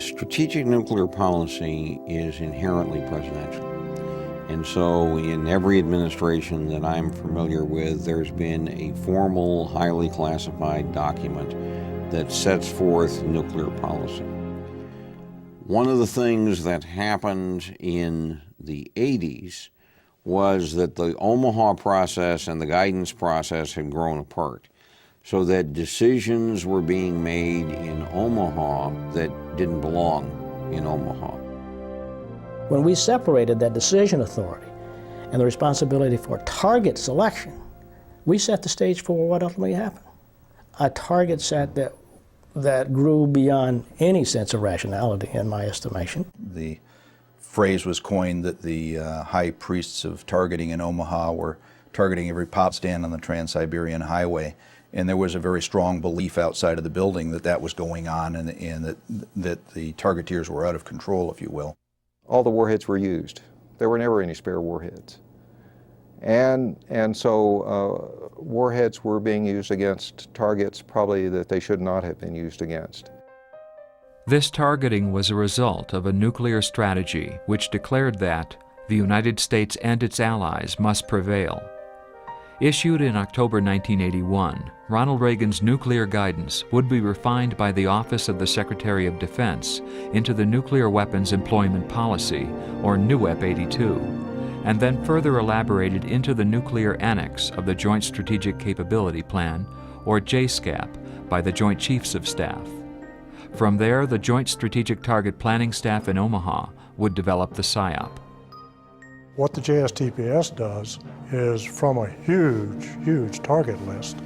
Strategic nuclear policy is inherently presidential. And so in every administration that I'm familiar with, there's been a formal, highly classified document that sets forth nuclear policy. One of the things that happened in the 80s was that the Omaha process and the guidance process had grown apart, so that decisions were being made in Omaha that didn't belong in Omaha. When we separated that decision authority and the responsibility for target selection, we set the stage for what ultimately happened. A target set that grew beyond any sense of rationality, in my estimation. The phrase was coined that the high priests of targeting in Omaha were targeting every pop stand on the Trans-Siberian Highway. And there was a very strong belief outside of the building that that was going on and that the targeteers were out of control, if you will. All the warheads were used. There were never any spare warheads. And so warheads were being used against targets probably that they should not have been used against. This targeting was a result of a nuclear strategy which declared that the United States and its allies must prevail. Issued in October 1981, Ronald Reagan's nuclear guidance would be refined by the Office of the Secretary of Defense into the Nuclear Weapons Employment Policy, or NUEP 82, and then further elaborated into the Nuclear Annex of the Joint Strategic Capability Plan, or JSCAP, by the Joint Chiefs of Staff. From there, the Joint Strategic Target Planning Staff in Omaha would develop the PSYOP. What the JSTPS does is, from a huge, huge target list,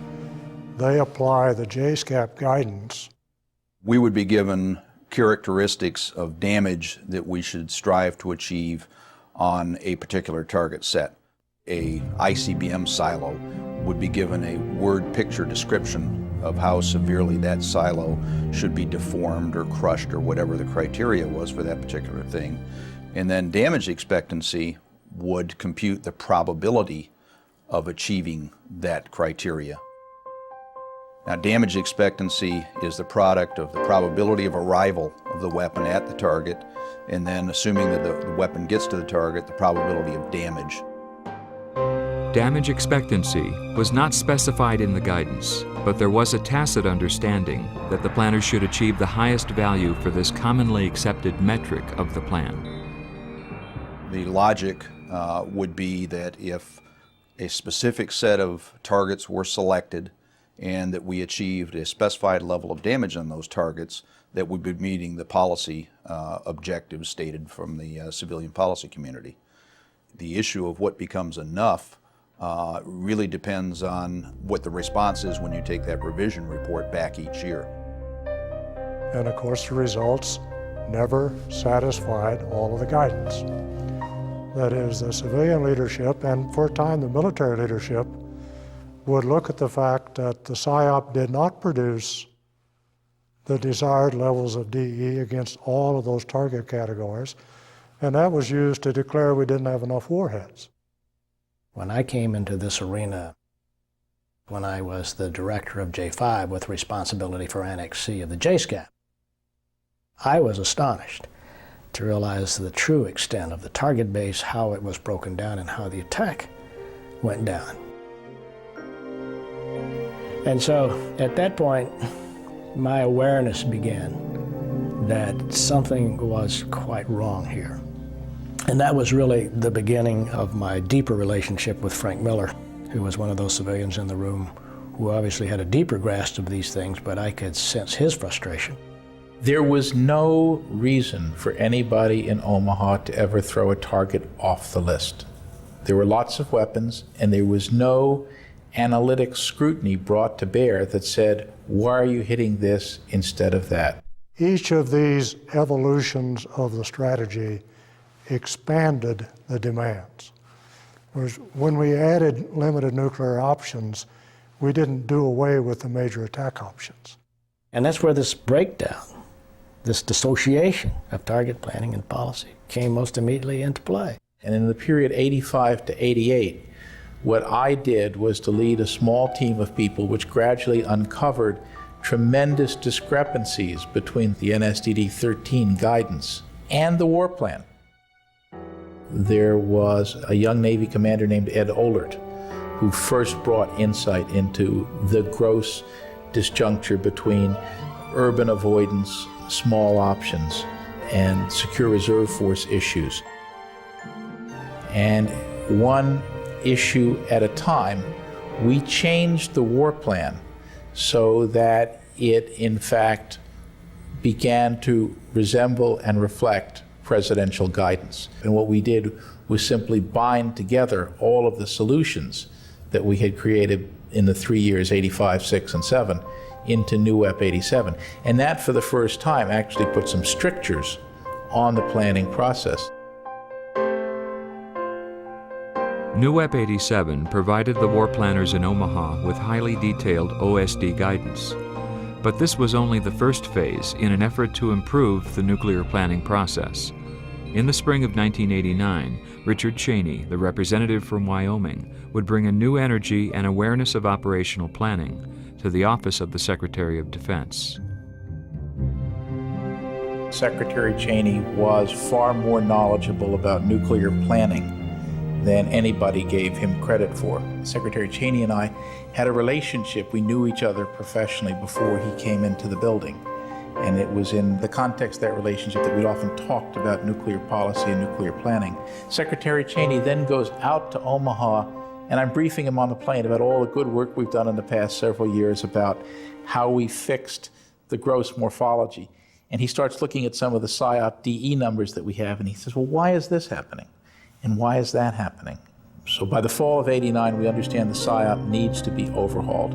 they apply the JSCAP guidance. We would be given characteristics of damage that we should strive to achieve on a particular target set. A ICBM silo would be given a word picture description of how severely that silo should be deformed or crushed or whatever the criteria was for that particular thing. And then damage expectancy would compute the probability of achieving that criteria. Now, damage expectancy is the product of the probability of arrival of the weapon at the target, and then assuming that the weapon gets to the target, the probability of damage. Damage expectancy was not specified in the guidance, but there was a tacit understanding that the planners should achieve the highest value for this commonly accepted metric of the plan. The logic would be that if a specific set of targets were selected and that we achieved a specified level of damage on those targets, that we'd be meeting the policy objectives stated from the civilian policy community. The issue of what becomes enough really depends on what the response is when you take that revision report back each year. And of course the results never satisfied all of the guidance. That is, the civilian leadership, and for a time the military leadership, would look at the fact that the PSYOP did not produce the desired levels of DE against all of those target categories, and that was used to declare we didn't have enough warheads. When I came into this arena, when I was the director of J5 with responsibility for Annex C of the JSCAP, I was astonished to realize the true extent of the target base, how it was broken down, and how the attack went down. And so at that point, my awareness began that something was quite wrong here. And that was really the beginning of my deeper relationship with Frank Miller, who was one of those civilians in the room who obviously had a deeper grasp of these things, but I could sense his frustration. There was no reason for anybody in Omaha to ever throw a target off the list. There were lots of weapons, and there was no analytic scrutiny brought to bear that said, why are you hitting this instead of that? Each of these evolutions of the strategy expanded the demands. Whereas when we added limited nuclear options, we didn't do away with the major attack options. And that's where this breakdown, this dissociation of target planning and policy came most immediately into play. And in the period 85 to 88, what I did was to lead a small team of people which gradually uncovered tremendous discrepancies between the NSDD-13 guidance and the war plan. There was a young Navy commander named Ed Ohlert who first brought insight into the gross disjuncture between urban avoidance, small options, and secure reserve force issues. And one issue at a time, we changed the war plan so that it, in fact, began to resemble and reflect presidential guidance. And what we did was simply bind together all of the solutions that we had created in the 3 years, 85, 6, and 7, into New WEP 87. And that, for the first time, actually put some strictures on the planning process. New WEP 87 provided the war planners in Omaha with highly detailed OSD guidance. But this was only the first phase in an effort to improve the nuclear planning process. In the spring of 1989, Richard Cheney, the representative from Wyoming, would bring a new energy and awareness of operational planning to the Office of the Secretary of Defense. Secretary Cheney was far more knowledgeable about nuclear planning than anybody gave him credit for. Secretary Cheney and I had a relationship. We knew each other professionally before he came into the building. And it was in the context of that relationship that we'd often talked about nuclear policy and nuclear planning. Secretary Cheney then goes out to Omaha, and I'm briefing him on the plane about all the good work we've done in the past several years about how we fixed the gross morphology. And he starts looking at some of the PSYOP DE numbers that we have, and he says, well, why is this happening? And why is that happening? So by the fall of '89, we understand the PSYOP needs to be overhauled.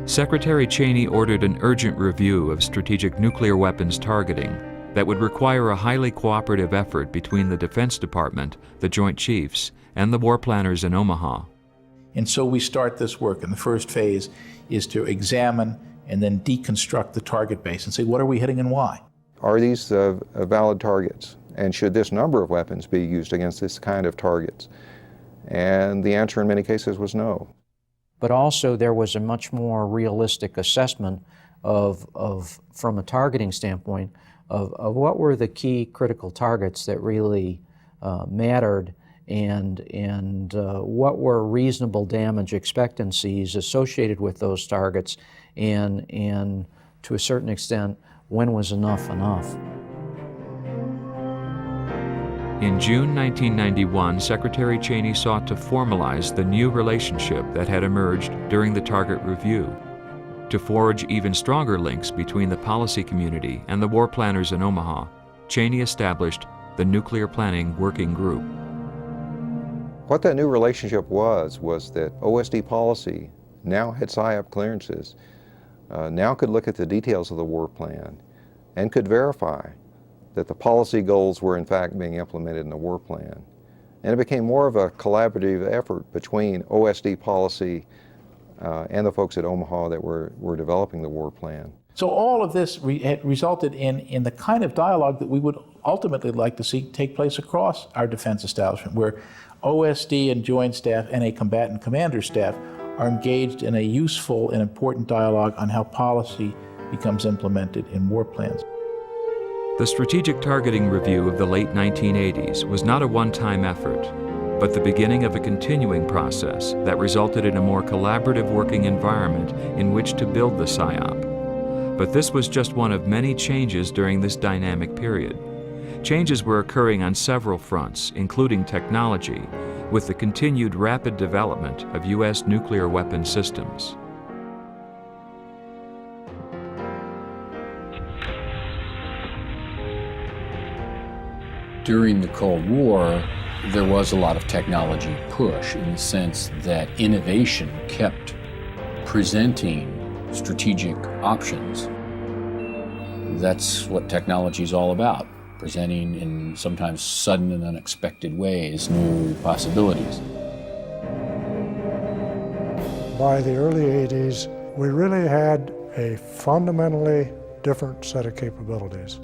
Secretary Cheney ordered an urgent review of strategic nuclear weapons targeting that would require a highly cooperative effort between the Defense Department, the Joint Chiefs, and the war planners in Omaha. And so we start this work, and the first phase is to examine and then deconstruct the target base and say, what are we hitting and why? Are these valid targets? And should this number of weapons be used against this kind of targets? And the answer in many cases was no. But also there was a much more realistic assessment of from a targeting standpoint, of what were the key critical targets that really mattered, and what were reasonable damage expectancies associated with those targets, and to a certain extent, when was enough enough? In June 1991, Secretary Cheney sought to formalize the new relationship that had emerged during the target review. To forge even stronger links between the policy community and the war planners in Omaha, Cheney established the Nuclear Planning Working Group. What that new relationship was that OSD policy now had PSYOP clearances, now could look at the details of the war plan and could verify that the policy goals were in fact being implemented in the war plan. And it became more of a collaborative effort between OSD policy and the folks at Omaha that were developing the war plan. So all of this resulted in the kind of dialogue that we would ultimately like to see take place across our defense establishment, where OSD and Joint Staff and a combatant commander staff are engaged in a useful and important dialogue on how policy becomes implemented in war plans. The Strategic Targeting Review of the late 1980s was not a one-time effort, but the beginning of a continuing process that resulted in a more collaborative working environment in which to build the PSYOP. But this was just one of many changes during this dynamic period. Changes were occurring on several fronts, including technology, with the continued rapid development of U.S. nuclear weapon systems. During the Cold War, there was a lot of technology push in the sense that innovation kept presenting strategic options. That's what technology is all about, presenting in sometimes sudden and unexpected ways new possibilities. By the early 80s, we really had a fundamentally different set of capabilities.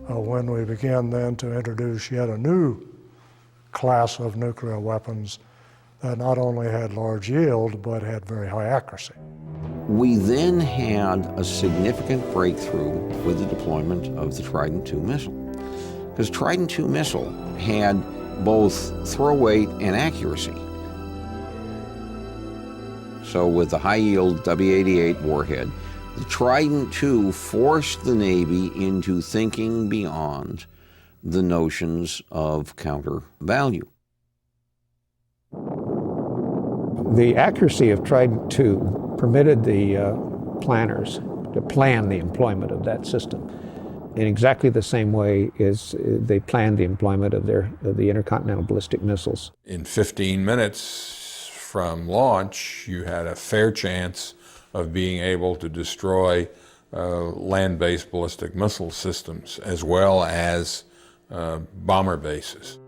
When we began then to introduce yet a new class of nuclear weapons that not only had large yield, but had very high accuracy. We then had a significant breakthrough with the deployment of the Trident II missile. Because Trident II missile had both throw weight and accuracy. So with the high-yield W-88 warhead, the Trident II forced the Navy into thinking beyond the notions of counter value. The accuracy of Trident II permitted the planners to plan the employment of that system in exactly the same way as they planned the employment of the intercontinental ballistic missiles. In 15 minutes from launch, you had a fair chance of being able to destroy land-based ballistic missile systems as well as bomber bases.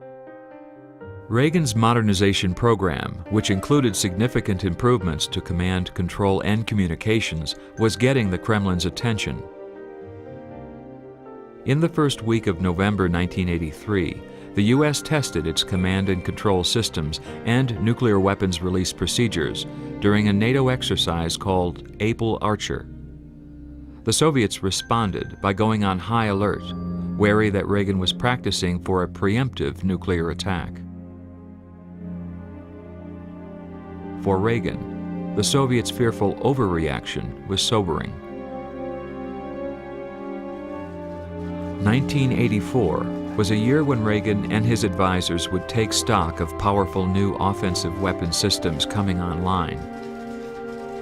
Reagan's modernization program, which included significant improvements to command, control, and communications, was getting the Kremlin's attention. In the first week of November 1983, the U.S. tested its command and control systems and nuclear weapons release procedures during a NATO exercise called Able Archer. The Soviets responded by going on high alert, wary that Reagan was practicing for a preemptive nuclear attack. For Reagan, the Soviets' fearful overreaction was sobering. 1984 was a year when Reagan and his advisors would take stock of powerful new offensive weapon systems coming online,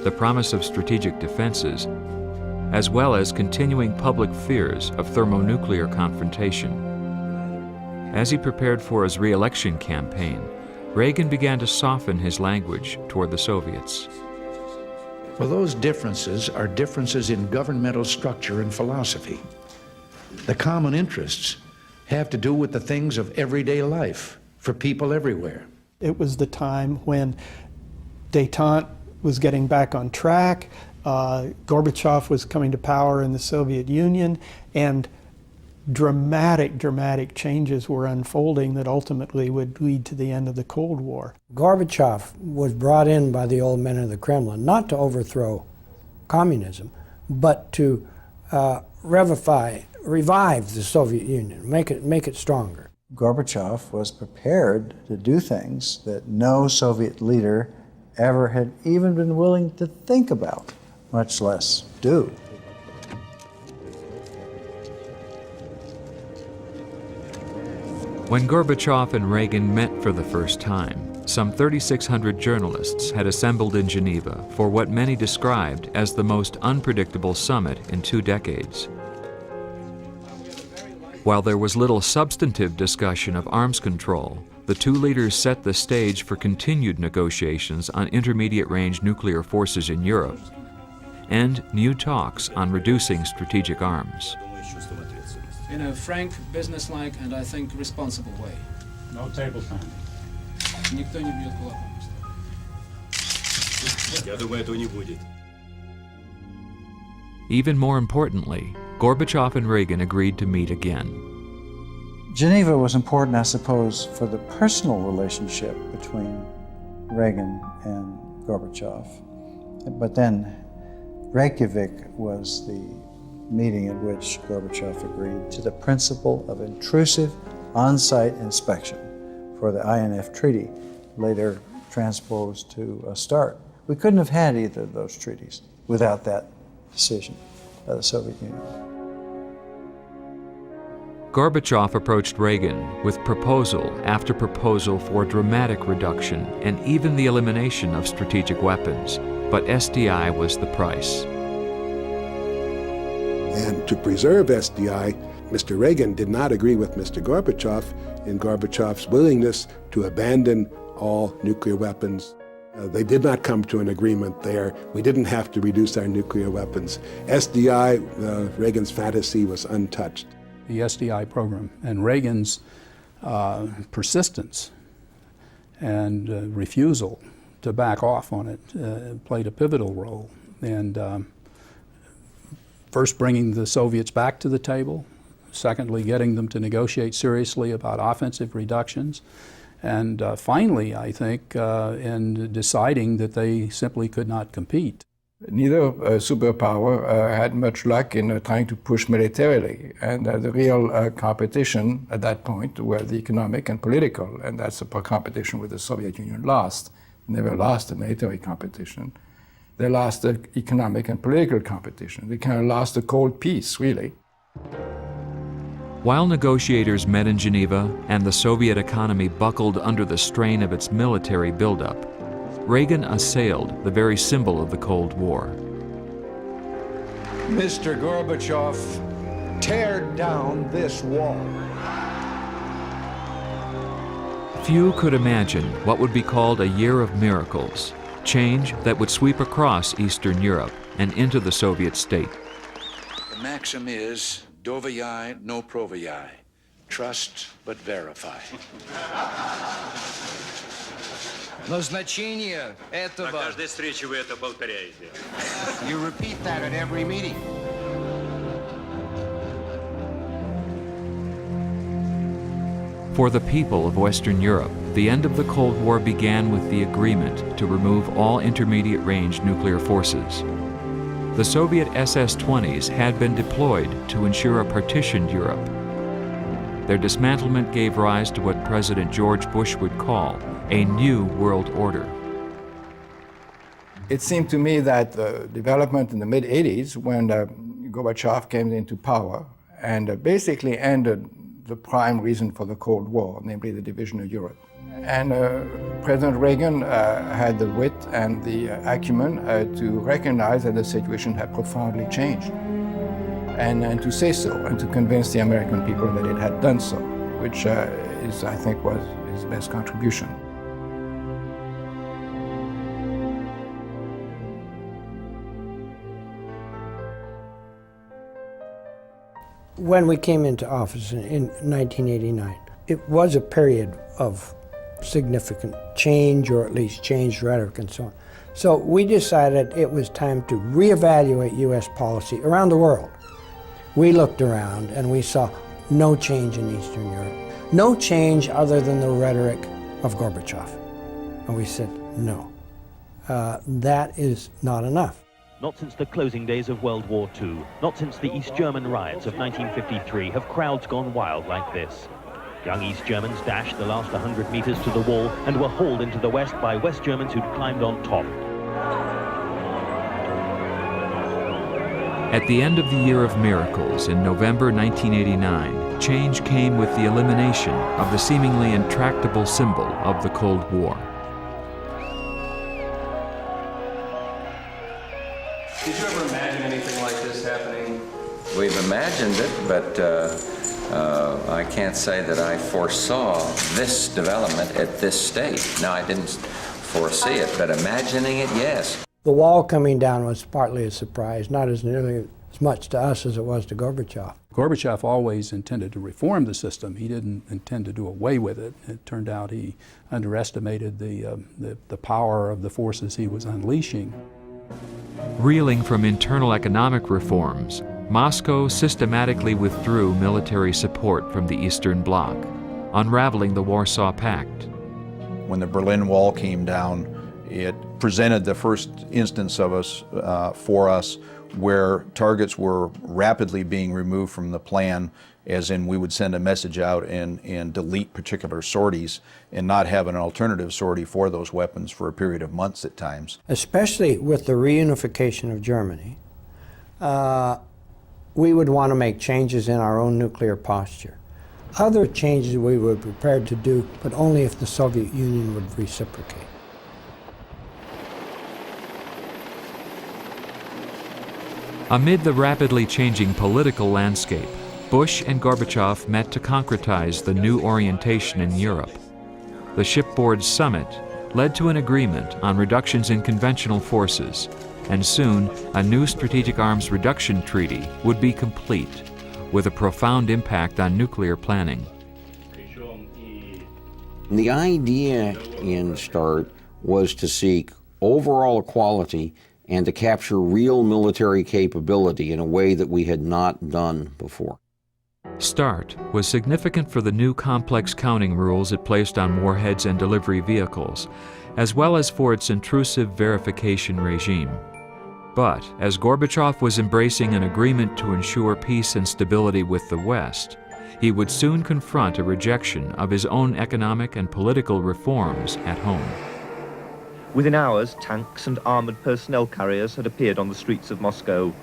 the promise of strategic defenses, as well as continuing public fears of thermonuclear confrontation. As he prepared for his re-election campaign, Reagan began to soften his language toward the Soviets. Well, those differences are differences in governmental structure and philosophy. The common interests have to do with the things of everyday life for people everywhere. It was the time when détente was getting back on track, Gorbachev was coming to power in the Soviet Union, and dramatic changes were unfolding that ultimately would lead to the end of the Cold War. Gorbachev was brought in by the old men of the Kremlin not to overthrow communism, but to revive the Soviet Union, make it stronger. Gorbachev was prepared to do things that no Soviet leader ever had even been willing to think about, much less do. When Gorbachev and Reagan met for the first time, some 3,600 journalists had assembled in Geneva for what many described as the most unpredictable summit in 2 decades. While there was little substantive discussion of arms control, the two leaders set the stage for continued negotiations on intermediate-range nuclear forces in Europe and new talks on reducing strategic arms. In a frank, businesslike, and I think responsible way. No table time. Никто не бьет кулаком. Я думаю, этого не будет. Even more importantly, Gorbachev and Reagan agreed to meet again. Geneva was important, I suppose, for the personal relationship between Reagan and Gorbachev. But then Reykjavik was the meeting at which Gorbachev agreed to the principle of intrusive on-site inspection for the INF Treaty, later transposed to a START. We couldn't have had either of those treaties without that decision by the Soviet Union. Gorbachev approached Reagan with proposal after proposal for dramatic reduction and even the elimination of strategic weapons, but SDI was the price. And to preserve SDI, Mr. Reagan did not agree with Mr. Gorbachev in Gorbachev's willingness to abandon all nuclear weapons. They did not come to an agreement there. We didn't have to reduce our nuclear weapons. SDI, Reagan's fantasy, was untouched. The SDI program and Reagan's persistence and refusal to back off on it played a pivotal role. And first bringing the Soviets back to the table, secondly getting them to negotiate seriously about offensive reductions, and finally, I think, in deciding that they simply could not compete. Neither superpower had much luck in trying to push militarily, and the real competition at that point were the economic and political, and that's the competition with the Soviet Union lost. Never lost the military competition. They lost the economic and political competition. They kind of lost the cold peace, really. While negotiators met in Geneva and the Soviet economy buckled under the strain of its military buildup, Reagan assailed the very symbol of the Cold War. Mr. Gorbachev, tear down this wall. Few could imagine what would be called a year of miracles, change that would sweep across Eastern Europe and into the Soviet state. The maxim is, doviai no proviai, trust but verify. Назначение этого... На каждой встрече вы это повторяете. You repeat that at every meeting. For the people of Western Europe, the end of the Cold War began with the agreement to remove all intermediate-range nuclear forces. The Soviet SS-20s had been deployed to ensure a partitioned Europe. Their dismantlement gave rise to what President George Bush would call a new world order. It seemed to me that the development in the mid-80s, when Gorbachev came into power and basically ended the prime reason for the Cold War, namely the division of Europe. And President Reagan had the wit and the acumen to recognize that the situation had profoundly changed, and to say so, and to convince the American people that it had done so, which I think was his best contribution. When we came into office in 1989, it was a period of significant change, or at least changed rhetoric and so on. So we decided it was time to reevaluate U.S. policy around the world. We looked around and we saw no change in Eastern Europe, no change other than the rhetoric of Gorbachev. And we said, no, that is not enough. Not since the closing days of World War II, not since the East German riots of 1953 have crowds gone wild like this. Young East Germans dashed the last 100 meters to the wall and were hauled into the West by West Germans who'd climbed on top. At the end of the Year of Miracles in November 1989, change came with the elimination of the seemingly intractable symbol of the Cold War. Did you ever imagine anything like this happening? We've imagined it, but I can't say that I foresaw this development at this stage. No, I didn't foresee it, but imagining it, yes. The wall coming down was partly a surprise, not as nearly as much to us as it was to Gorbachev. Gorbachev always intended to reform the system. He didn't intend to do away with it. It turned out he underestimated the power of the forces he was unleashing. Reeling from internal economic reforms, Moscow systematically withdrew military support from the Eastern Bloc, unraveling the Warsaw Pact. When the Berlin Wall came down, it presented the first instance of us, for us, where targets were rapidly being removed from the plan, as in we would send a message out and delete particular sorties and not have an alternative sortie for those weapons for a period of months at times. Especially with the reunification of Germany, we would want to make changes in our own nuclear posture. Other changes we were prepared to do, but only if the Soviet Union would reciprocate. Amid the rapidly changing political landscape, Bush and Gorbachev met to concretize the new orientation in Europe. The Shipboard Summit led to an agreement on reductions in conventional forces, and soon a new strategic arms reduction treaty would be complete, with a profound impact on nuclear planning. The idea in START was to seek overall equality and to capture real military capability in a way that we had not done before. START was significant for the new complex counting rules it placed on warheads and delivery vehicles, as well as for its intrusive verification regime. But as Gorbachev was embracing an agreement to ensure peace and stability with the West, he would soon confront a rejection of his own economic and political reforms at home. Within hours, tanks and armored personnel carriers had appeared on the streets of Moscow.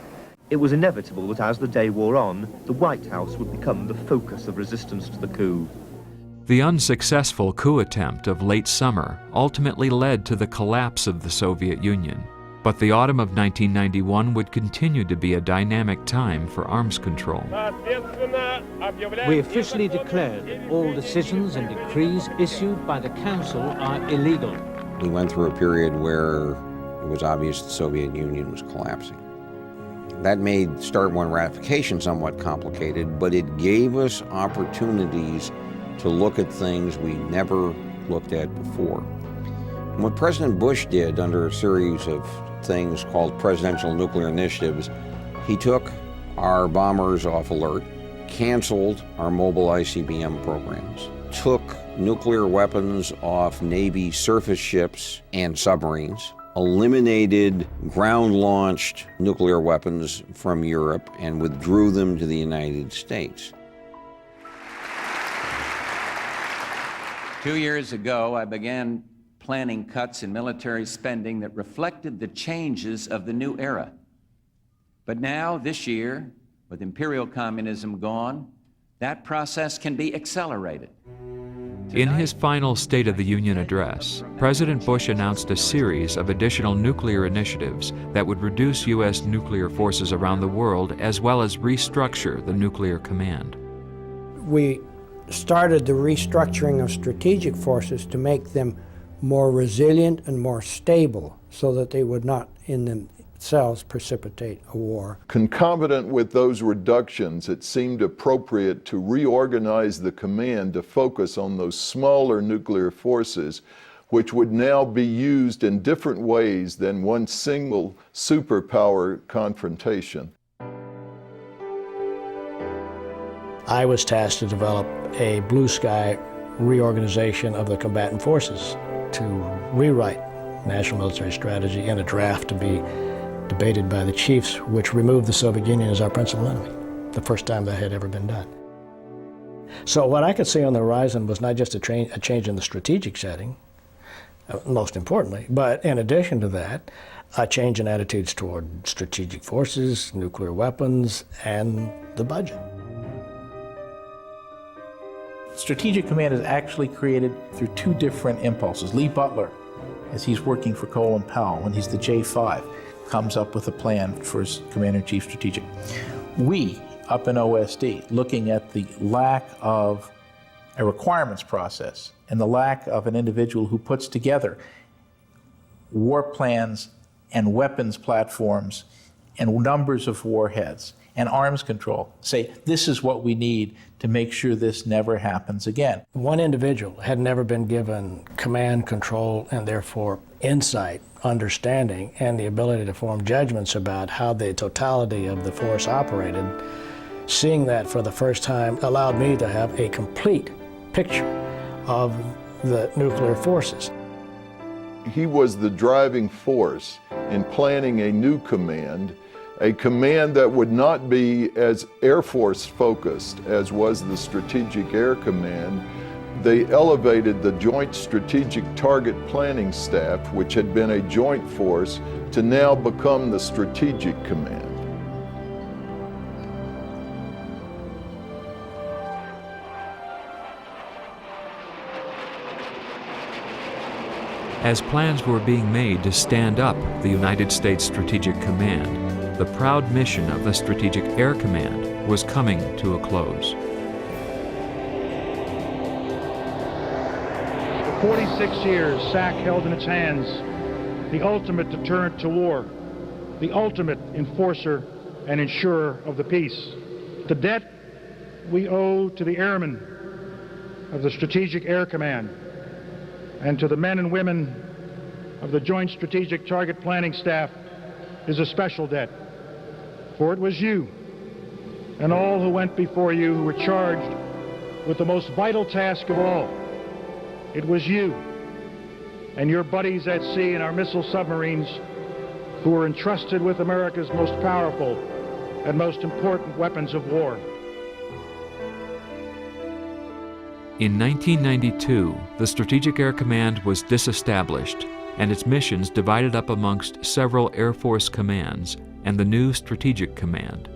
It was inevitable that as the day wore on, the White House would become the focus of resistance to the coup. The unsuccessful coup attempt of late summer ultimately led to the collapse of the Soviet Union. But the autumn of 1991 would continue to be a dynamic time for arms control. We officially declare that all decisions and decrees issued by the Council are illegal. We went through a period where it was obvious the Soviet Union was collapsing. That made Start 1 ratification somewhat complicated, but it gave us opportunities to look at things we never looked at before. And what President Bush did under a series of things called presidential nuclear initiatives, he took our bombers off alert, canceled our mobile ICBM programs, took nuclear weapons off Navy surface ships and submarines, eliminated ground-launched nuclear weapons from Europe and withdrew them to the United States. 2 years ago, I began planning cuts in military spending that reflected the changes of the new era. But now, this year, with imperial communism gone, that process can be accelerated. In his final State of the Union address, President Bush announced a series of additional nuclear initiatives that would reduce U.S. nuclear forces around the world, as well as restructure the nuclear command. We started the restructuring of strategic forces to make them more resilient and more stable so that they would not in themselves precipitate a war. Concomitant with those reductions, it seemed appropriate to reorganize the command to focus on those smaller nuclear forces, which would now be used in different ways than one single superpower confrontation. I was tasked to develop a blue sky reorganization of the combatant forces to rewrite national military strategy in a draft to be debated by the chiefs, which removed the Soviet Union as our principal enemy, the first time that had ever been done. So what I could see on the horizon was not just a change in the strategic setting, most importantly, but in addition to that, a change in attitudes toward strategic forces, nuclear weapons, and the budget. Strategic Command is actually created through two different impulses. Lee Butler, as he's working for Colin Powell, when he's the J5, comes up with a plan for his Commander-in-Chief Strategic. We, up in OSD, looking at the lack of a requirements process and the lack of an individual who puts together war plans and weapons platforms and numbers of warheads and arms control, say, this is what we need to make sure this never happens again. One individual had never been given command, control, and therefore insight, understanding, and the ability to form judgments about how the totality of the force operated. Seeing that for the first time allowed me to have a complete picture of the nuclear forces. He was the driving force in planning a new command, a command that would not be as Air Force focused as was the Strategic Air Command. They elevated the Joint Strategic Target Planning Staff, which had been a joint force, to now become the Strategic Command. As plans were being made to stand up the United States Strategic Command, the proud mission of the Strategic Air Command was coming to a close. For 46 years, SAC held in its hands the ultimate deterrent to war, the ultimate enforcer and ensurer of the peace. The debt we owe to the airmen of the Strategic Air Command and to the men and women of the Joint Strategic Target Planning Staff is a special debt. For it was you and all who went before you who were charged with the most vital task of all. It was you and your buddies at sea in our missile submarines who were entrusted with America's most powerful and most important weapons of war. In 1992, the Strategic Air Command was disestablished and its missions divided up amongst several Air Force commands and the new Strategic Command.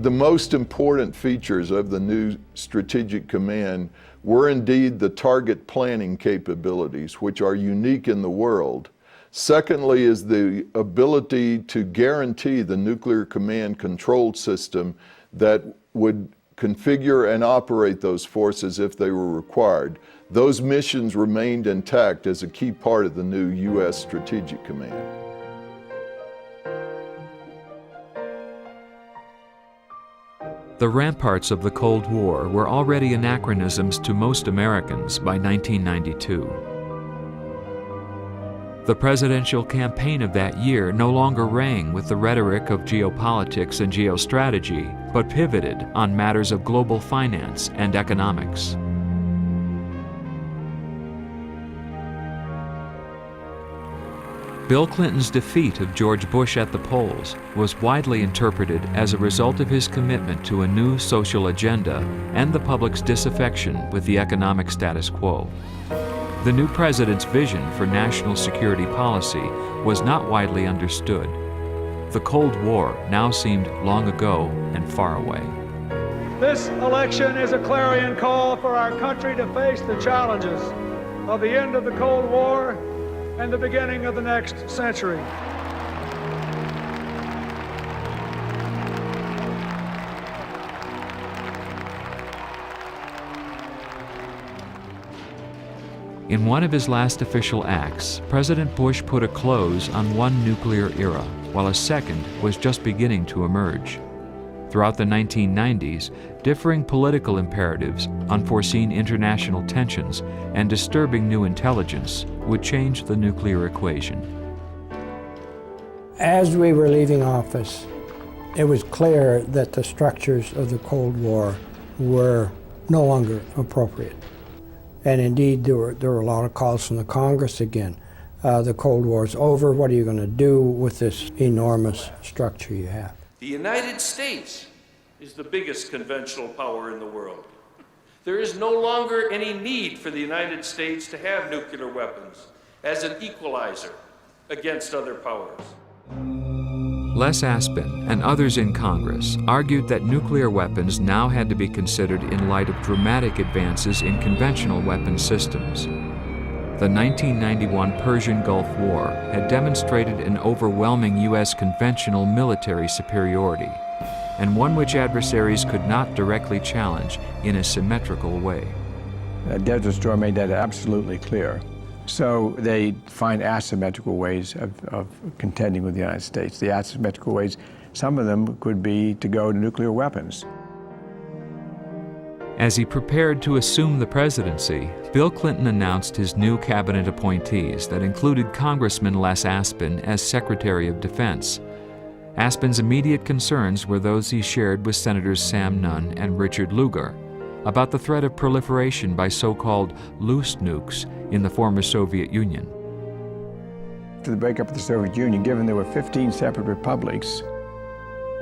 The most important features of the new Strategic Command were indeed the target planning capabilities, which are unique in the world. Secondly is the ability to guarantee the nuclear command control system that would configure and operate those forces if they were required. Those missions remained intact as a key part of the new U.S. Strategic Command. The ramparts of the Cold War were already anachronisms to most Americans by 1992. The presidential campaign of that year no longer rang with the rhetoric of geopolitics and geostrategy, but pivoted on matters of global finance and economics. Bill Clinton's defeat of George Bush at the polls was widely interpreted as a result of his commitment to a new social agenda and the public's disaffection with the economic status quo. The new president's vision for national security policy was not widely understood. The Cold War now seemed long ago and far away. This election is a clarion call for our country to face the challenges of the end of the Cold War and the beginning of the next century. In one of his last official acts, President Bush put a close on one nuclear era, while a second was just beginning to emerge. Throughout the 1990s, differing political imperatives, unforeseen international tensions, and disturbing new intelligence would change the nuclear equation. As we were leaving office, it was clear that the structures of the Cold War were no longer appropriate. And indeed, there were a lot of calls from the Congress again. The Cold War's over. What are you going to do with this enormous structure you have? The United States is the biggest conventional power in the world. There is no longer any need for the United States to have nuclear weapons as an equalizer against other powers. Les Aspin and others in Congress argued that nuclear weapons now had to be considered in light of dramatic advances in conventional weapon systems. The 1991 Persian Gulf War had demonstrated an overwhelming U.S. conventional military superiority, and one which adversaries could not directly challenge in a symmetrical way. Desert Storm made that absolutely clear. So they find asymmetrical ways of contending with the United States. The asymmetrical ways, some of them could be to go to nuclear weapons. As he prepared to assume the presidency, Bill Clinton announced his new cabinet appointees that included Congressman Les Aspin as Secretary of Defense. Aspin's immediate concerns were those he shared with Senators Sam Nunn and Richard Lugar about the threat of proliferation by so-called loose nukes in the former Soviet Union. After the breakup of the Soviet Union, given there were 15 separate republics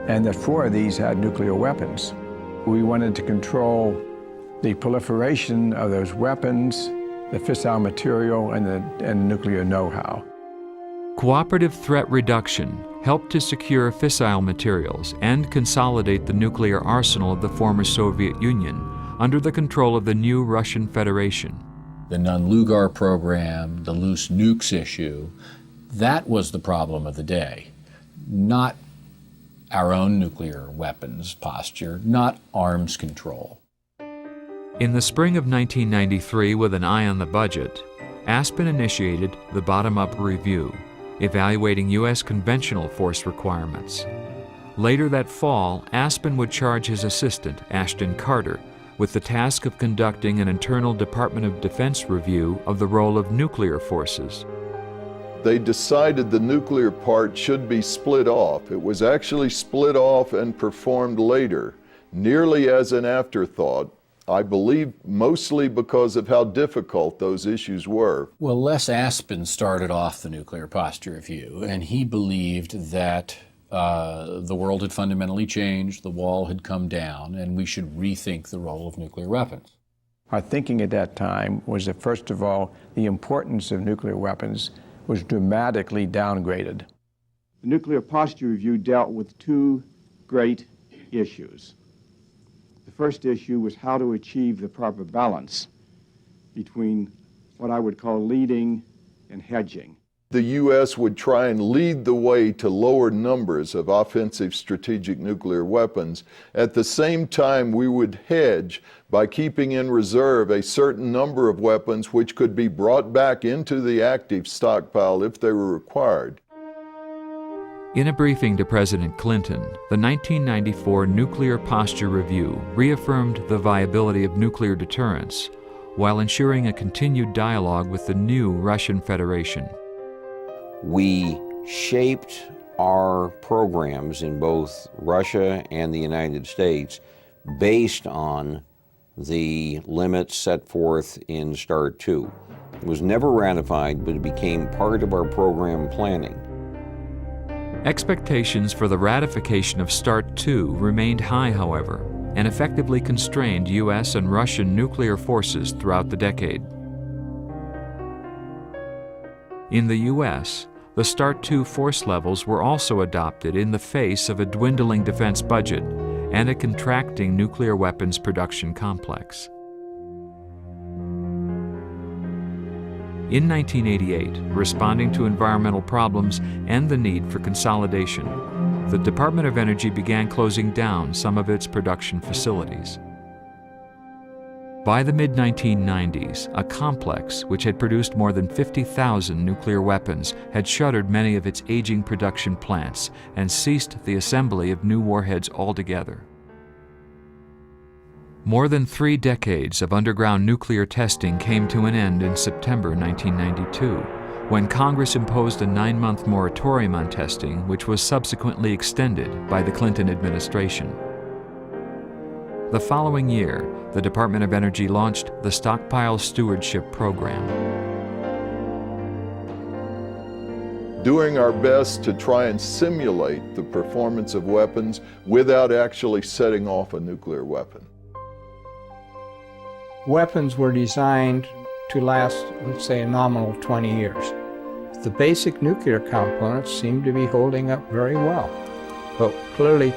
and that 4 of these had nuclear weapons, we wanted to control the proliferation of those weapons, the fissile material, and the nuclear know-how. Cooperative threat reduction helped to secure fissile materials and consolidate the nuclear arsenal of the former Soviet Union under the control of the new Russian Federation. The Nunn-Lugar program, the loose nukes issue, that was the problem of the day, not our own nuclear weapons posture, not arms control. In the spring of 1993, with an eye on the budget, Aspin initiated the bottom-up review, evaluating U.S. conventional force requirements. Later that fall, Aspin would charge his assistant, Ashton Carter, with the task of conducting an internal Department of Defense review of the role of nuclear forces. They decided the nuclear part should be split off. It was actually split off and performed later, nearly as an afterthought, I believe mostly because of how difficult those issues were. Well, Les Aspin started off the nuclear posture review, and he believed that the world had fundamentally changed, the wall had come down, and we should rethink the role of nuclear weapons. Our thinking at that time was that, first of all, the importance of nuclear weapons was dramatically downgraded. The Nuclear Posture Review dealt with two great issues. The first issue was how to achieve the proper balance between what I would call leading and hedging. The U.S. would try and lead the way to lower numbers of offensive strategic nuclear weapons. At the same time, we would hedge by keeping in reserve a certain number of weapons which could be brought back into the active stockpile if they were required. In a briefing to President Clinton, the 1994 Nuclear Posture Review reaffirmed the viability of nuclear deterrence while ensuring a continued dialogue with the new Russian Federation. We shaped our programs in both Russia and the United States based on the limits set forth in START II. It was never ratified, but it became part of our program planning. Expectations for the ratification of START II remained high, however, and effectively constrained U.S. and Russian nuclear forces throughout the decade. In the U.S., the START II force levels were also adopted in the face of a dwindling defense budget and a contracting nuclear weapons production complex. In 1988, responding to environmental problems and the need for consolidation, the Department of Energy began closing down some of its production facilities. By the mid-1990s, a complex which had produced more than 50,000 nuclear weapons had shuttered many of its aging production plants and ceased the assembly of new warheads altogether. More than 3 decades of underground nuclear testing came to an end in September 1992, when Congress imposed a 9-month moratorium on testing, which was subsequently extended by the Clinton administration. The following year, the Department of Energy launched the Stockpile Stewardship Program. Doing our best to try and simulate the performance of weapons without actually setting off a nuclear weapon. Weapons were designed to last, let's say, a nominal 20 years. The basic nuclear components seem to be holding up very well. But clearly,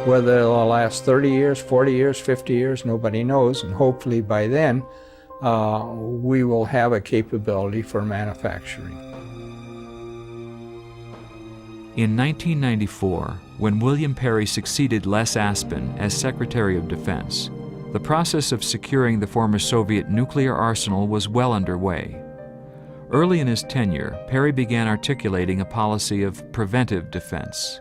whether they'll last 30 years, 40 years, 50 years, nobody knows. And hopefully by then, we will have a capability for manufacturing. In 1994, when William Perry succeeded Les Aspin as Secretary of Defense, the process of securing the former Soviet nuclear arsenal was well underway. Early in his tenure, Perry began articulating a policy of preventive defense.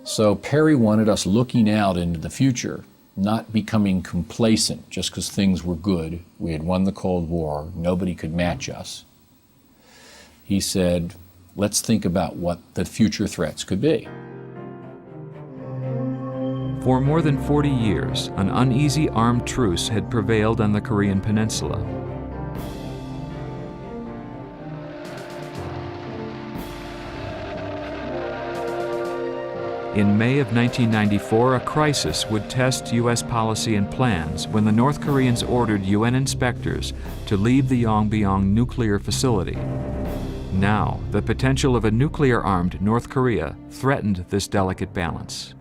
So Perry wanted us looking out into the future, not becoming complacent just because things were good. We had won the Cold War. Nobody could match us. He said, let's think about what the future threats could be. For more than 40 years, an uneasy armed truce had prevailed on the Korean Peninsula. In May of 1994, a crisis would test U.S. policy and plans when the North Koreans ordered UN inspectors to leave the Yongbyon nuclear facility. Now, the potential of a nuclear-armed North Korea threatened this delicate balance.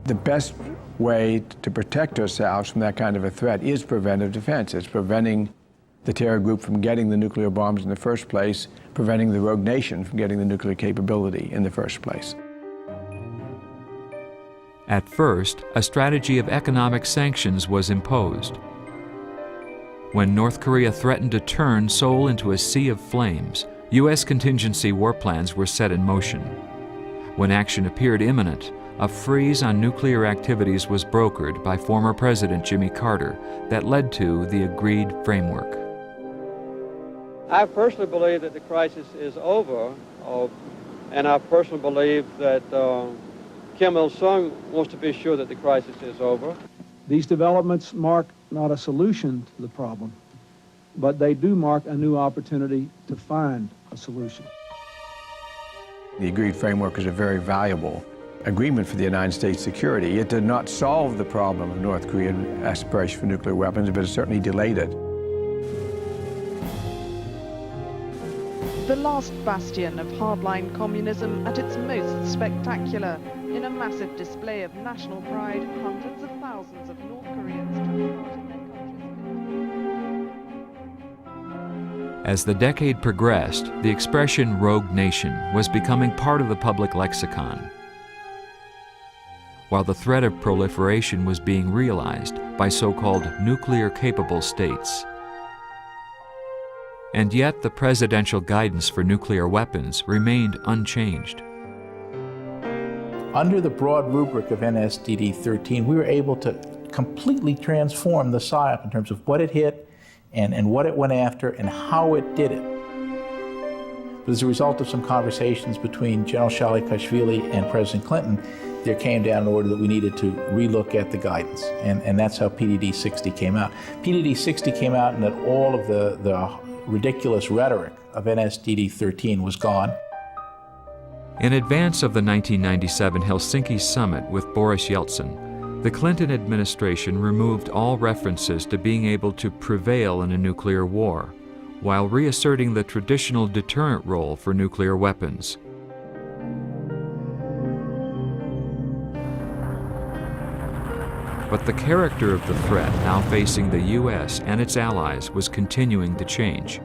The best way to protect ourselves from that kind of a threat is preventive defense. It's preventing the terror group from getting the nuclear bombs in the first place, preventing the rogue nation from getting the nuclear capability in the first place. At first, a strategy of economic sanctions was imposed. When North Korea threatened to turn Seoul into a sea of flames, U.S. contingency war plans were set in motion. When action appeared imminent, a freeze on nuclear activities was brokered by former President Jimmy Carter that led to the agreed framework. I personally believe that the crisis is over, and I personally believe that Kim Il-sung wants to be sure that the crisis is over. These developments mark not a solution to the problem, but they do mark a new opportunity to find a solution. The agreed framework is a very valuable agreement for the United States security. It did not solve the problem of North Korean aspiration for nuclear weapons, but it certainly delayed it. The last bastion of hardline communism at its most spectacular. In a massive display of national pride, hundreds of thousands of North Koreans took part in their country's... As the decade progressed, the expression rogue nation was becoming part of the public lexicon, while the threat of proliferation was being realized by so-called nuclear-capable states. And yet the presidential guidance for nuclear weapons remained unchanged. Under the broad rubric of NSDD-13, we were able to completely transform the PSYOP in terms of what it hit and what it went after and how it did it. But as a result of some conversations between General Shalikashvili and President Clinton, there came down an order that we needed to relook at the guidance, and that's how PDD-60 came out. PDD-60 came out and that all of the ridiculous rhetoric of NSDD-13 was gone. In advance of the 1997 Helsinki summit with Boris Yeltsin, the Clinton administration removed all references to being able to prevail in a nuclear war, while reasserting the traditional deterrent role for nuclear weapons. But the character of the threat now facing the U.S. and its allies was continuing to change.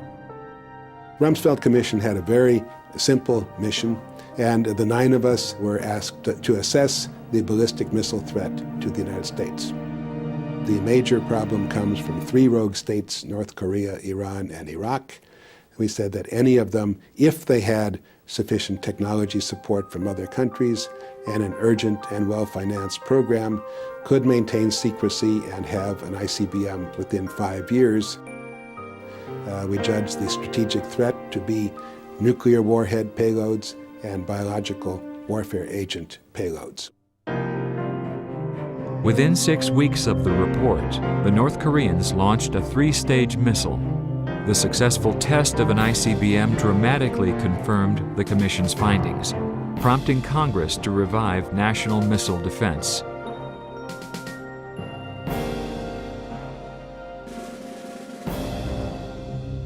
Rumsfeld Commission had a very simple mission, and the 9 of us were asked to assess the ballistic missile threat to the United States. The major problem comes from 3 rogue states, North Korea, Iran, and Iraq. We said that any of them, if they had sufficient technology support from other countries and an urgent and well-financed program, could maintain secrecy and have an ICBM within 5 years. We judged the strategic threat to be nuclear warhead payloads and biological warfare agent payloads. Within 6 weeks of the report, the North Koreans launched a 3-stage missile. The successful test of an ICBM dramatically confirmed the Commission's findings, prompting Congress to revive national missile defense.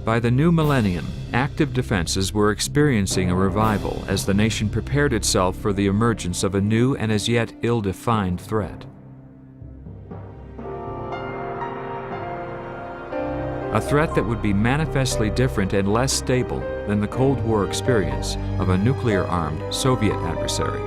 By the new millennium, active defenses were experiencing a revival as the nation prepared itself for the emergence of a new and as yet ill-defined threat. A threat that would be manifestly different and less stable than the Cold War experience of a nuclear-armed Soviet adversary.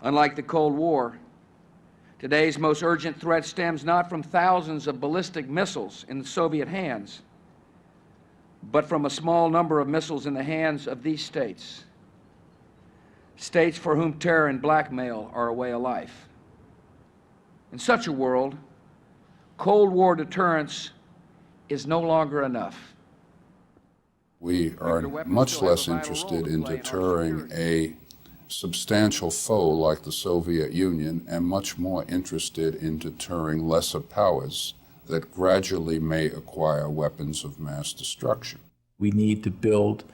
Unlike the Cold War, today's most urgent threat stems not from thousands of ballistic missiles in Soviet hands, but from a small number of missiles in the hands of these states. States for whom terror and blackmail are a way of life. In such a world, Cold War deterrence is no longer enough. We are much less interested in deterring a substantial foe like the Soviet Union and much more interested in deterring lesser powers that gradually may acquire weapons of mass destruction. We need to build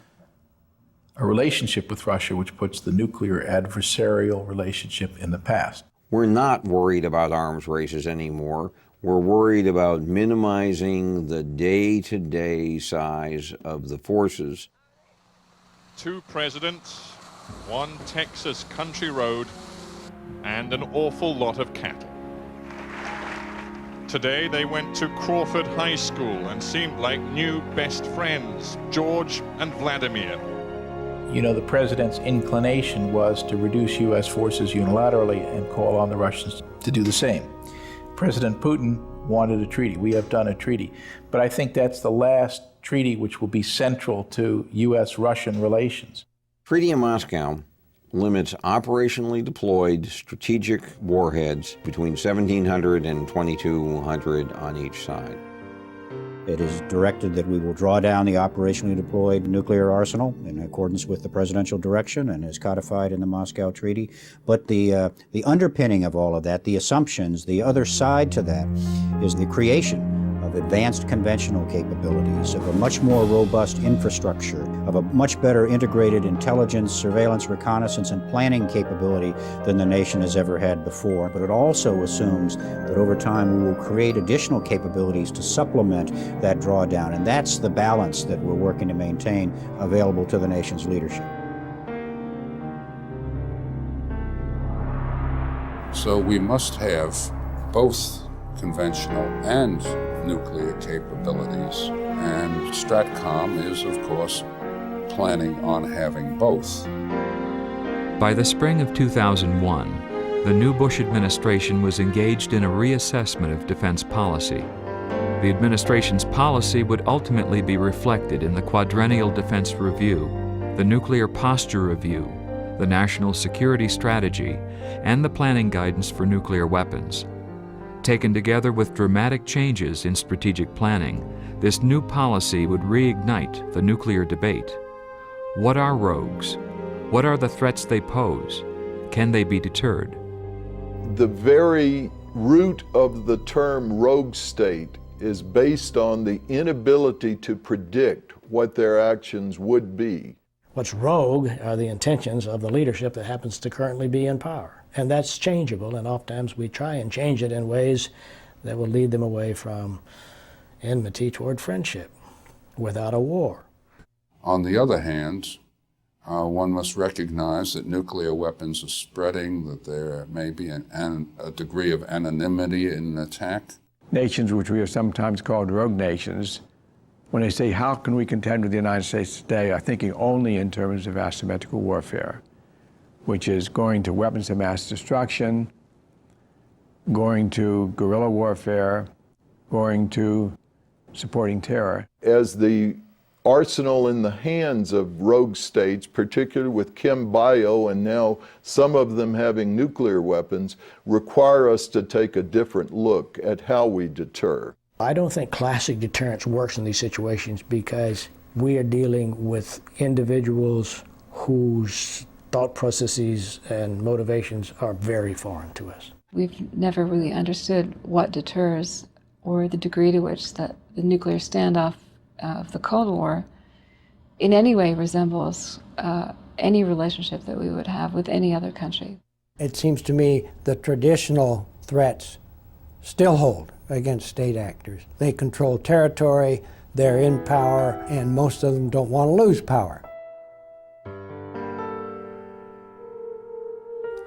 a relationship with Russia which puts the nuclear adversarial relationship in the past. We're not worried about arms races anymore. We're worried about minimizing the day-to-day size of the forces. 2 presidents, 1 Texas country road, and an awful lot of cattle. Today they went to Crawford High School and seemed like new best friends, George and Vladimir. You know, the president's inclination was to reduce U.S. forces unilaterally and call on the Russians to do the same. President Putin wanted a treaty. We have done a treaty. But I think that's the last treaty which will be central to U.S.-Russian relations. Treaty of Moscow limits operationally deployed strategic warheads between 1,700 and 2,200 on each side. It is directed that we will draw down the operationally deployed nuclear arsenal in accordance with the presidential direction and is codified in the Moscow Treaty. But the underpinning of all of that, the assumptions, the other side to that is the creation of advanced conventional capabilities, of a much more robust infrastructure, of a much better integrated intelligence, surveillance, reconnaissance, and planning capability than the nation has ever had before. But it also assumes that over time we will create additional capabilities to supplement that drawdown, and that's the balance that we're working to maintain available to the nation's leadership. So we must have both conventional and nuclear capabilities, and STRATCOM is, of course, planning on having both. By the spring of 2001, the new Bush administration was engaged in a reassessment of defense policy. The administration's policy would ultimately be reflected in the Quadrennial Defense Review, the Nuclear Posture Review, the National Security Strategy, and the Planning Guidance for Nuclear Weapons. Taken together with dramatic changes in strategic planning, this new policy would reignite the nuclear debate. What are rogues? What are the threats they pose? Can they be deterred? The very root of the term rogue state is based on the inability to predict what their actions would be. What's rogue are the intentions of the leadership that happens to currently be in power. And that's changeable, and oftentimes we try and change it in ways that will lead them away from enmity toward friendship without a war. On the other hand, one must recognize that nuclear weapons are spreading, that there may be a degree of anonymity in attack. Nations which we are sometimes called rogue nations, when they say, how can we contend with the United States today, are thinking only in terms of asymmetrical warfare, which is going to weapons of mass destruction, going to guerrilla warfare, going to supporting terror. As the arsenal in the hands of rogue states, particularly with chem bio and now some of them having nuclear weapons, require us to take a different look at how we deter. I don't think classic deterrence works in these situations because we are dealing with individuals whose thought processes and motivations are very foreign to us. We've never really understood what deters or the degree to which the nuclear standoff of the Cold War in any way resembles any relationship that we would have with any other country. It seems to me the traditional threats still hold against state actors. They control territory, they're in power, and most of them don't want to lose power.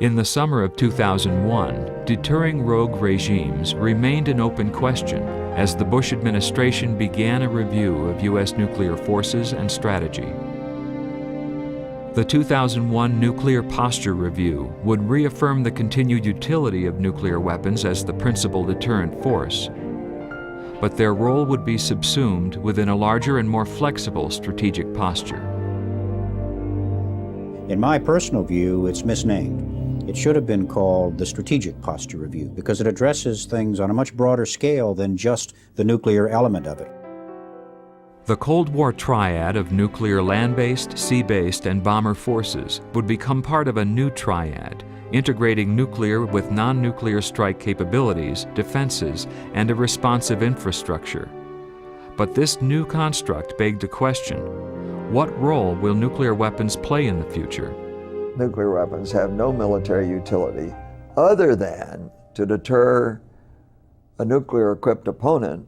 In the summer of 2001, deterring rogue regimes remained an open question as the Bush administration began a review of U.S. nuclear forces and strategy. The 2001 Nuclear Posture Review would reaffirm the continued utility of nuclear weapons as the principal deterrent force, but their role would be subsumed within a larger and more flexible strategic posture. In my personal view, it's misnamed. It should have been called the Strategic Posture Review because it addresses things on a much broader scale than just the nuclear element of it. The Cold War triad of nuclear land-based, sea-based, and bomber forces would become part of a new triad, integrating nuclear with non-nuclear strike capabilities, defenses, and a responsive infrastructure. But this new construct begged a question: what role will nuclear weapons play in the future? Nuclear weapons have no military utility other than to deter a nuclear-equipped opponent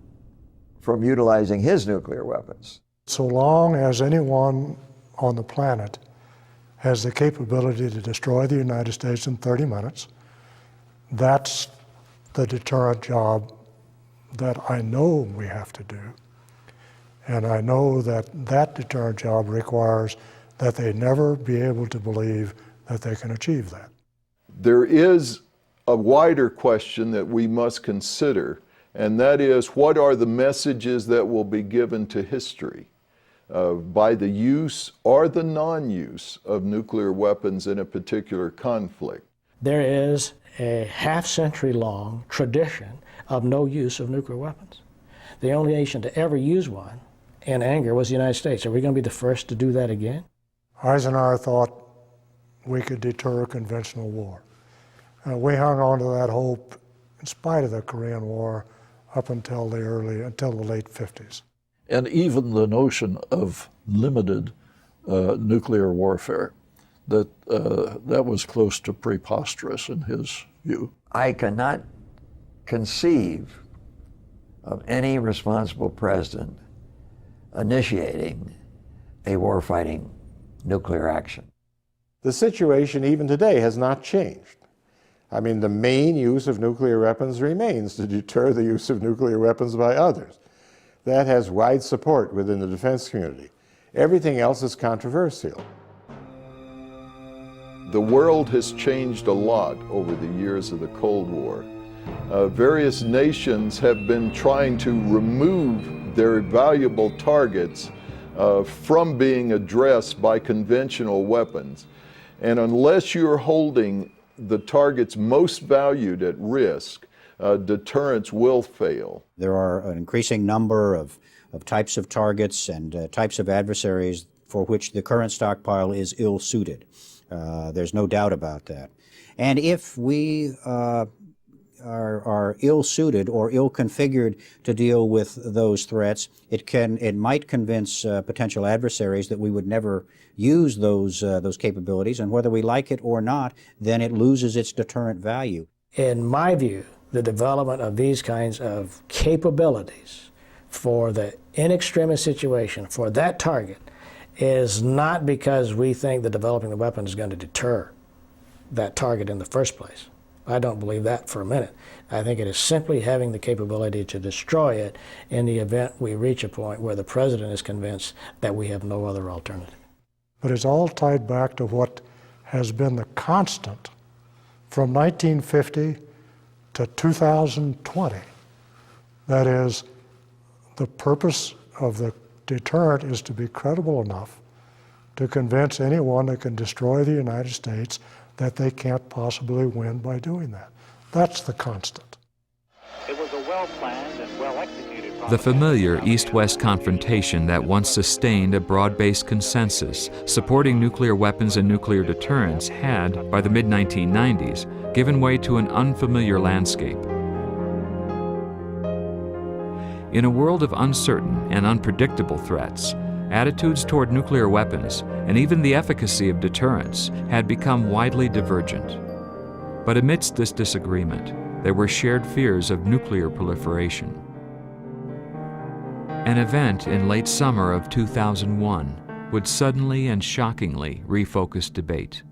from utilizing his nuclear weapons. So long as anyone on the planet has the capability to destroy the United States in 30 minutes, that's the deterrent job that I know we have to do. And I know that that deterrent job requires that they never be able to believe that they can achieve that. There is a wider question that we must consider, and that is, what are the messages that will be given to history? by the use or the non-use of nuclear weapons in a particular conflict. There is a half-century-long tradition of no use of nuclear weapons. The only nation to ever use one in anger was the United States. Are we going to be the first to do that again? Eisenhower thought we could deter a conventional war. We hung on to that hope in spite of the Korean War up until the late 50s. And even the notion of limited nuclear warfare, that was close to preposterous in his view. I cannot conceive of any responsible president initiating a warfighting nuclear action. The situation even today has not changed. I mean, the main use of nuclear weapons remains to deter the use of nuclear weapons by others. That has wide support within the defense community. Everything else is controversial. The world has changed a lot over the years of the Cold War. Various nations have been trying to remove their valuable targets from being addressed by conventional weapons. And unless you're holding the targets most valued at risk, deterrence will fail. There are an increasing number of types of targets and types of adversaries for which the current stockpile is ill-suited. There's no doubt about that. And if we are ill-suited or ill-configured to deal with those threats, it might convince potential adversaries that we would never use those capabilities, and whether we like it or not, then it loses its deterrent value. In my view, the development of these kinds of capabilities for the in extremis situation, for that target, is not because we think that developing the weapon is going to deter that target in the first place. I don't believe that for a minute. I think it is simply having the capability to destroy it in the event we reach a point where the president is convinced that we have no other alternative. But it's all tied back to what has been the constant from 1950 to 2020. That is, the purpose of the deterrent is to be credible enough to convince anyone that can destroy the United States that they can't possibly win by doing that. That's the constant. It was a well-planned and well-executed. The familiar East-West confrontation that once sustained a broad-based consensus supporting nuclear weapons and nuclear deterrence had, by the mid-1990s, given way to an unfamiliar landscape. In a world of uncertain and unpredictable threats, attitudes toward nuclear weapons and even the efficacy of deterrence had become widely divergent. But amidst this disagreement, there were shared fears of nuclear proliferation. An event in late summer of 2001 would suddenly and shockingly refocus debate.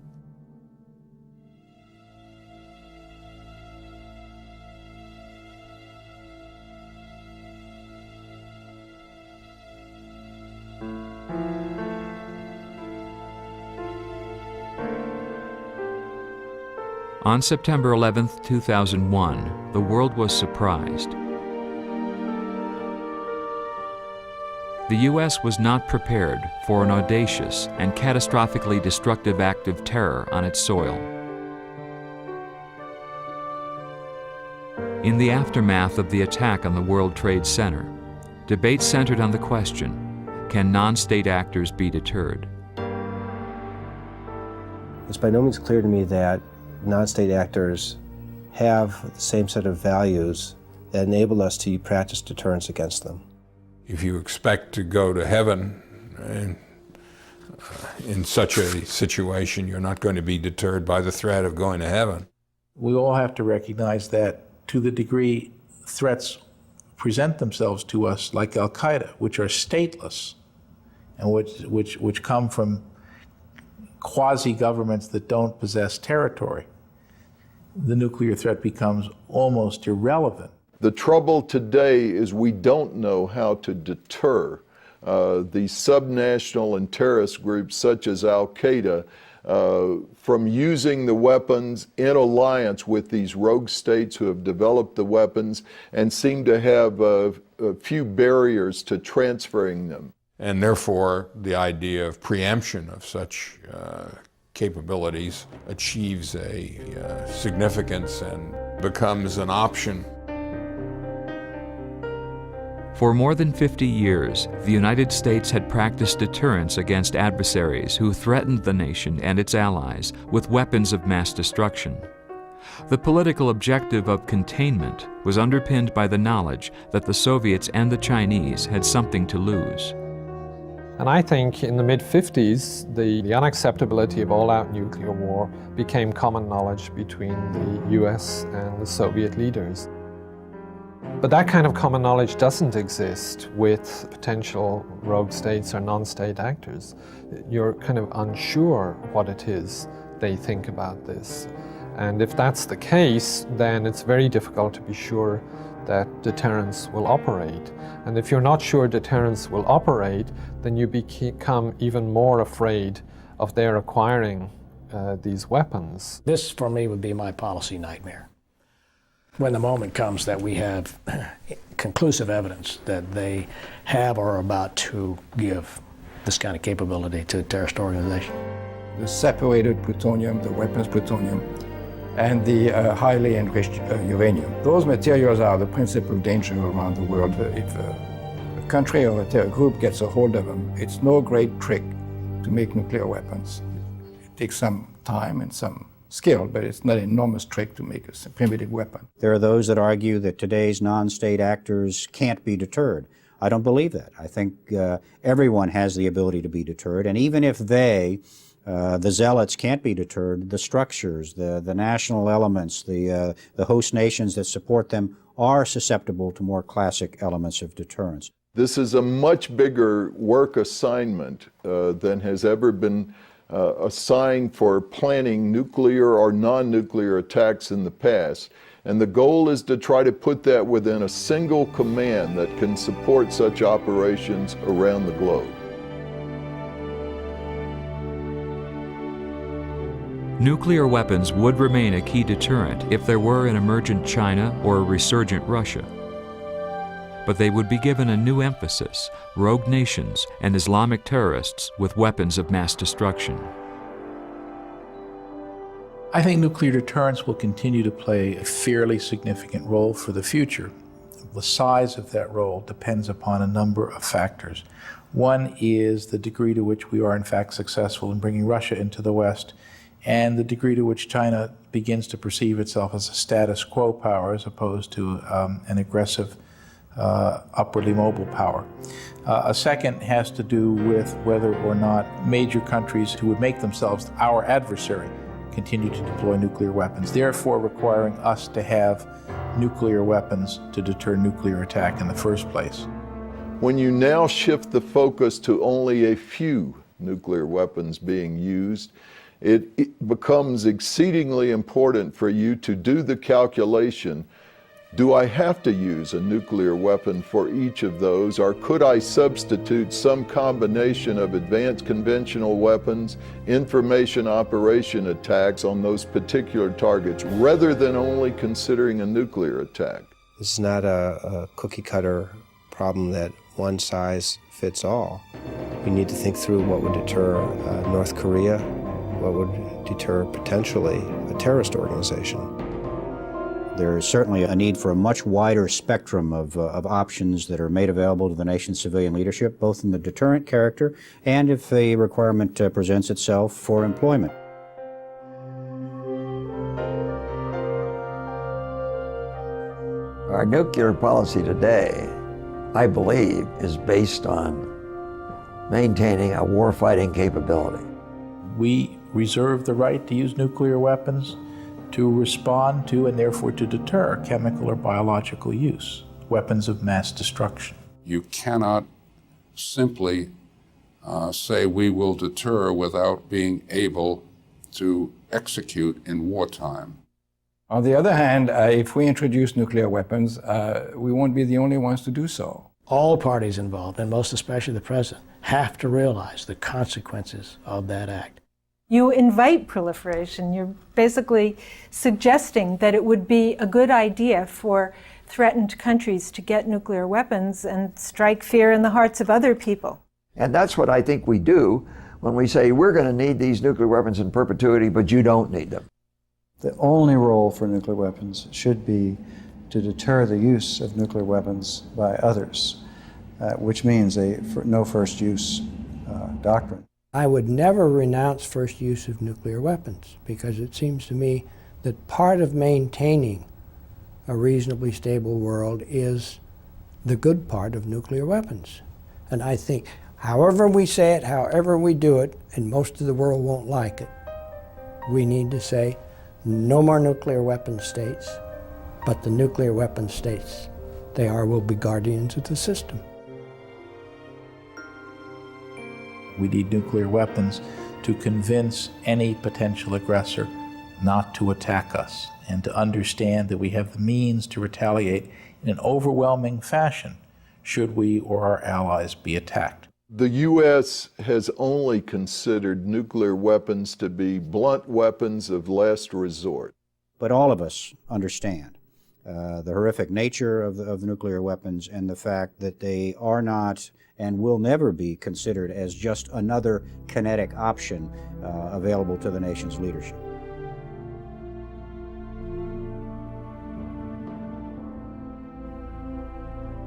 On September 11, 2001, the world was surprised. The U.S. was not prepared for an audacious and catastrophically destructive act of terror on its soil. In the aftermath of the attack on the World Trade Center, debate centered on the question, can non-state actors be deterred? It's by no means clear to me that non-state actors have the same set of values that enable us to practice deterrence against them. If you expect to go to heaven in such a situation, you're not going to be deterred by the threat of going to heaven. We all have to recognize that to the degree threats present themselves to us, like Al-Qaeda, which are stateless and which come from quasi-governments that don't possess territory, the nuclear threat becomes almost irrelevant. The trouble today is we don't know how to deter these subnational and terrorist groups such as Al-Qaeda from using the weapons in alliance with these rogue states who have developed the weapons and seem to have a few barriers to transferring them. And therefore, the idea of preemption of such capabilities achieves a significance and becomes an option. For more than 50 years, the United States had practiced deterrence against adversaries who threatened the nation and its allies with weapons of mass destruction. The political objective of containment was underpinned by the knowledge that the Soviets and the Chinese had something to lose. And I think in the mid-50s, the unacceptability of all-out nuclear war became common knowledge between the US and the Soviet leaders. But that kind of common knowledge doesn't exist with potential rogue states or non-state actors. You're kind of unsure what it is they think about this. And if that's the case, then it's very difficult to be sure that deterrence will operate. And if you're not sure deterrence will operate, then you become even more afraid of their acquiring these weapons. This, for me, would be my policy nightmare. When the moment comes that we have conclusive evidence that they have or are about to give this kind of capability to a terrorist organization. The separated plutonium, the weapons plutonium, and the highly enriched uranium. Those materials are the principal danger around the world. If a country or a terror group gets a hold of them, it's no great trick to make nuclear weapons. It takes some time and some skill, but it's not an enormous trick to make a primitive weapon. There are those that argue that today's non-state actors can't be deterred. I don't believe that. I think everyone has the ability to be deterred, and even if the zealots can't be deterred, the structures, the national elements, the host nations that support them are susceptible to more classic elements of deterrence. This is a much bigger work assignment than has ever been assigned for planning nuclear or non-nuclear attacks in the past. And the goal is to try to put that within a single command that can support such operations around the globe. Nuclear weapons would remain a key deterrent if there were an emergent China or a resurgent Russia. But they would be given a new emphasis: rogue nations and Islamic terrorists with weapons of mass destruction. I think nuclear deterrence will continue to play a fairly significant role for the future. The size of that role depends upon a number of factors. One is the degree to which we are in fact successful in bringing Russia into the West, and the degree to which China begins to perceive itself as a status quo power as opposed to an aggressive, upwardly mobile power. A second has to do with whether or not major countries who would make themselves our adversary continue to deploy nuclear weapons, therefore requiring us to have nuclear weapons to deter nuclear attack in the first place. When you now shift the focus to only a few nuclear weapons being used, it becomes exceedingly important for you to do the calculation: do I have to use a nuclear weapon for each of those, or could I substitute some combination of advanced conventional weapons, information operation attacks on those particular targets, rather than only considering a nuclear attack? This is not a cookie-cutter problem that one size fits all. You need to think through what would deter North Korea, what would deter potentially a terrorist organization. There is certainly a need for a much wider spectrum of options that are made available to the nation's civilian leadership, both in the deterrent character and if a requirement presents itself for employment. Our nuclear policy today, I believe, is based on maintaining a warfighting capability. We reserve the right to use nuclear weapons to respond to and therefore to deter chemical or biological use, weapons of mass destruction. You cannot simply say we will deter without being able to execute in wartime. On the other hand, if we introduce nuclear weapons, we won't be the only ones to do so. All parties involved, and most especially the President, have to realize the consequences of that act. You invite proliferation. You're basically suggesting that it would be a good idea for threatened countries to get nuclear weapons and strike fear in the hearts of other people. And that's what I think we do when we say we're going to need these nuclear weapons in perpetuity, but you don't need them. The only role for nuclear weapons should be to deter the use of nuclear weapons by others, which means a no first use doctrine. I would never renounce first use of nuclear weapons, because it seems to me that part of maintaining a reasonably stable world is the good part of nuclear weapons. And I think however we say it, however we do it, and most of the world won't like it, we need to say no more nuclear weapon states, but the nuclear weapon states they will be guardians of the system. We need nuclear weapons to convince any potential aggressor not to attack us, and to understand that we have the means to retaliate in an overwhelming fashion should we or our allies be attacked. The U.S. has only considered nuclear weapons to be blunt weapons of last resort. But all of us understand the horrific nature of the nuclear weapons and the fact that they are not and will never be considered as just another kinetic option available to the nation's leadership.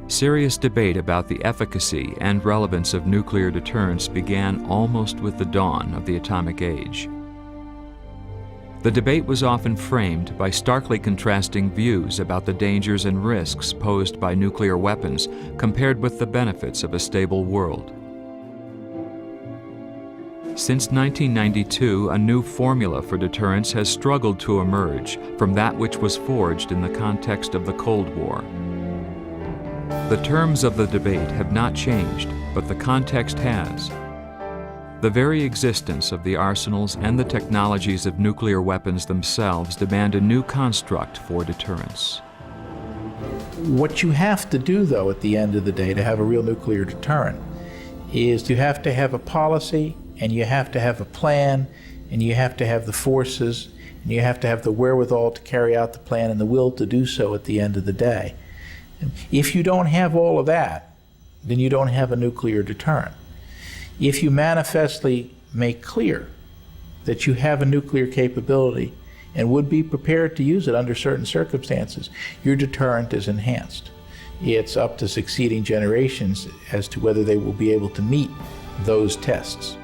Serious debate about the efficacy and relevance of nuclear deterrence began almost with the dawn of the atomic age. The debate was often framed by starkly contrasting views about the dangers and risks posed by nuclear weapons compared with the benefits of a stable world. Since 1992, a new formula for deterrence has struggled to emerge from that which was forged in the context of the Cold War. The terms of the debate have not changed, but the context has. The very existence of the arsenals and the technologies of nuclear weapons themselves demand a new construct for deterrence. What you have to do, though, at the end of the day, to have a real nuclear deterrent, is you have to have a policy, and you have to have a plan, and you have to have the forces, and you have to have the wherewithal to carry out the plan and the will to do so at the end of the day. If you don't have all of that, then you don't have a nuclear deterrent. If you manifestly make clear that you have a nuclear capability and would be prepared to use it under certain circumstances, your deterrent is enhanced. It's up to succeeding generations as to whether they will be able to meet those tests.